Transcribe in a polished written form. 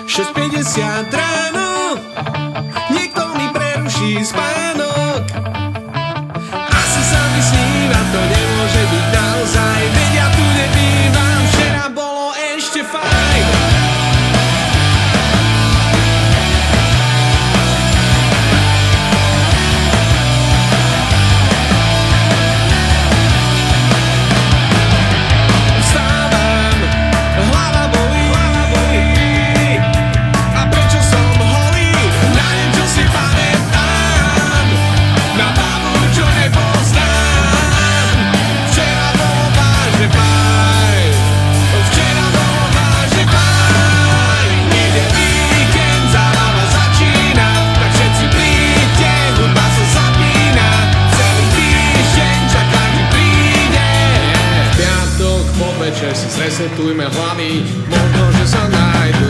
6:50 ráno, niekto mi preruší spánok. Asi sa mi sníva, to nemôže byť naozaj, veď ja tu nebývam, včera bolo ešte fajn. Večer si zresetujme hlavy, možno, že sa nájdu